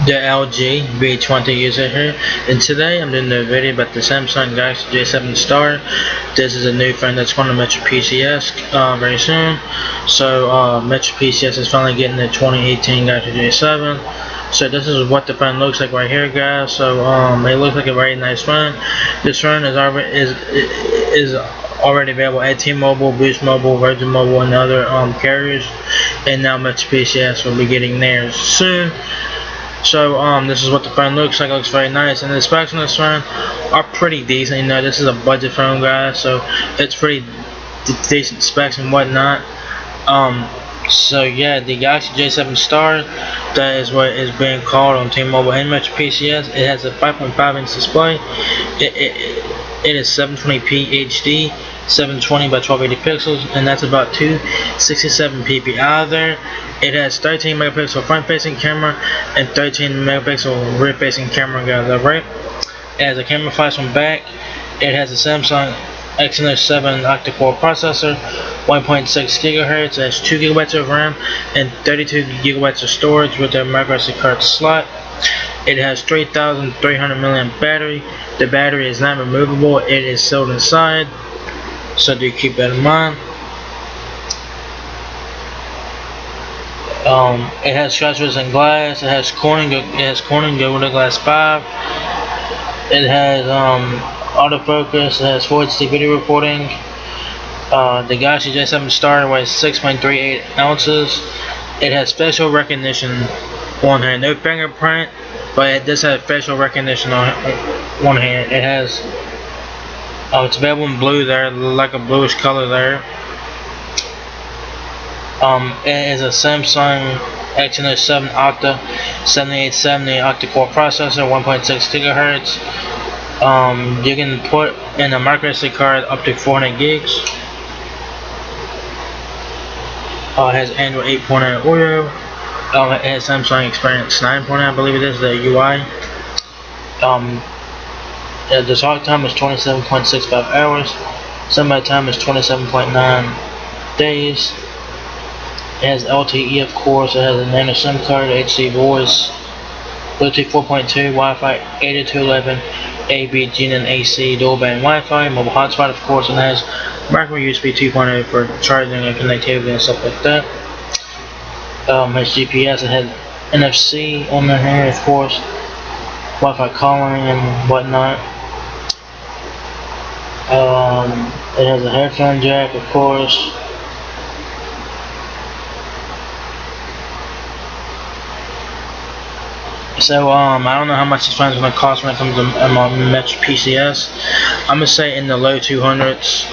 The LG V20 user here, and today I'm doing a video about the Samsung Galaxy J7 Star. This is a new phone that's going to Metro PCS very soon. So Metro PCS is finally getting the 2018 Galaxy J7. So this is what the phone looks like right here, guys. So it looks like a very nice phone. This phone is already available at T-Mobile, Boost Mobile, Virgin Mobile, and other carriers, and now Metro PCS will be getting theirs soon. So this is what the phone looks like. It looks very nice, and the specs on this phone are pretty decent. You know, this is a budget phone, guys, so it's pretty decent specs and whatnot. So yeah, the Galaxy J7 Star, that is what is being called on T-Mobile and Metro PCS. It has a 5.5-inch display. It is 720p HD, 720 by 1280 pixels, and that's about 267 ppi there. It has 13 megapixel front-facing camera and 13 megapixel rear-facing camera, guys. Alright. It has a camera flash on back. It has a Samsung Exynos 7 octa-core processor, 1.6 gigahertz. It has 2 gigabytes of RAM and 32 gigabytes of storage with a micro SD card slot. It has 3,300 milliamp battery. The battery is not removable. It is sealed inside, so do keep that in mind. It has scratch-resistant glass. It has Corning Gorilla Glass 5. It has autofocus. It has Full HD video recording. The Galaxy J7 Star weighs 6.38 ounces. It has facial recognition on here. No fingerprint, but it does have facial recognition on here. It has it's available in blue there, like a bluish color there. It is a Samsung Exynos 7 Octa 7870 octa-core processor, 1.6 gigahertz. You can put in a micro SD card up to 400 gigs. It has Android 8.0 Oreo. It has Samsung Experience 9.0, I believe it is, the UI. The talk time is 27.65 hours. Standby time is 27.9 days. It has LTE, of course. It has a nano SIM card, HD voice, Bluetooth 4.2, Wi-Fi 802.11, AB, GN, and AC dual band Wi-Fi, mobile hotspot, of course, and it has micro USB 2.0 for charging and connectivity and stuff like that. It has GPS. It has NFC on the here, of course, Wi-Fi calling and whatnot. It has a headphone jack, of course. So I don't know how much this phone's gonna cost when it comes to Metro PCS. I'm gonna say in the low 200s,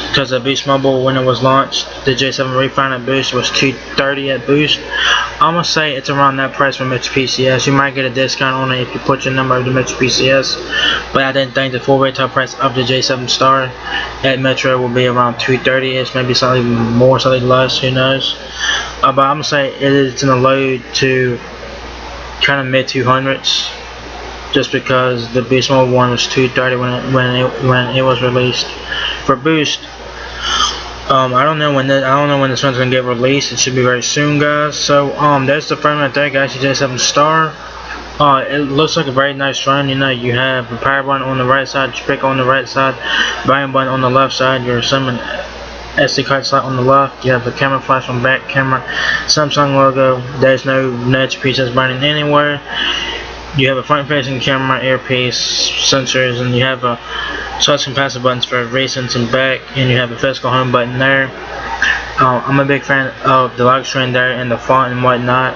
because the Boost Mobile, when it was launched, the J7 refined at Boost was $230 at Boost. I'm gonna say it's around that price for Metro PCS. You might get a discount on it if you put your number of the Metro PCS, but I didn't think the full retail price of the J7 Star at Metro will be around $230ish, maybe slightly more, slightly less, who knows. But I'm gonna say it is in the low to kind of mid 200s, just because the Boost Mobile one was $230 when it was released. For Boost, I don't know when this one's gonna get released. It should be very soon, guys. So there's the phone right there, Galaxy J7 Star. It looks like a very nice phone. You know, you have a power button on the right side, pick on the right side, volume button on the left side, your SD card slot on the left. You have the camera flash on back, camera, Samsung logo. There's no Metro PCS burning anywhere. You have a front-facing camera, earpiece, sensors, and you have a touch and passive buttons for recents and back, and you have a physical home button there. I'm a big fan of the lock screen there and the font and whatnot.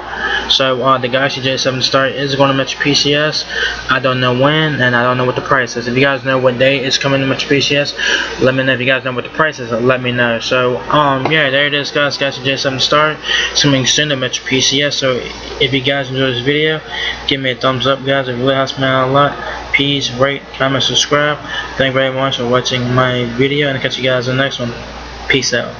So the Galaxy J7 Star is going to Metro PCS. I don't know when, and I don't know what the price is. If you guys know what day it's coming to Metro PCS, let me know. If you guys know what the price is, let me know. So yeah, there it is, guys. Galaxy J7 Star. It's coming soon to Metro PCS. So if you guys enjoyed this video, give me a thumbs up, guys. It really helps me out a lot. Please rate, comment, subscribe. Thank you very much for watching my video, and I'll catch you guys in the next one. Peace out.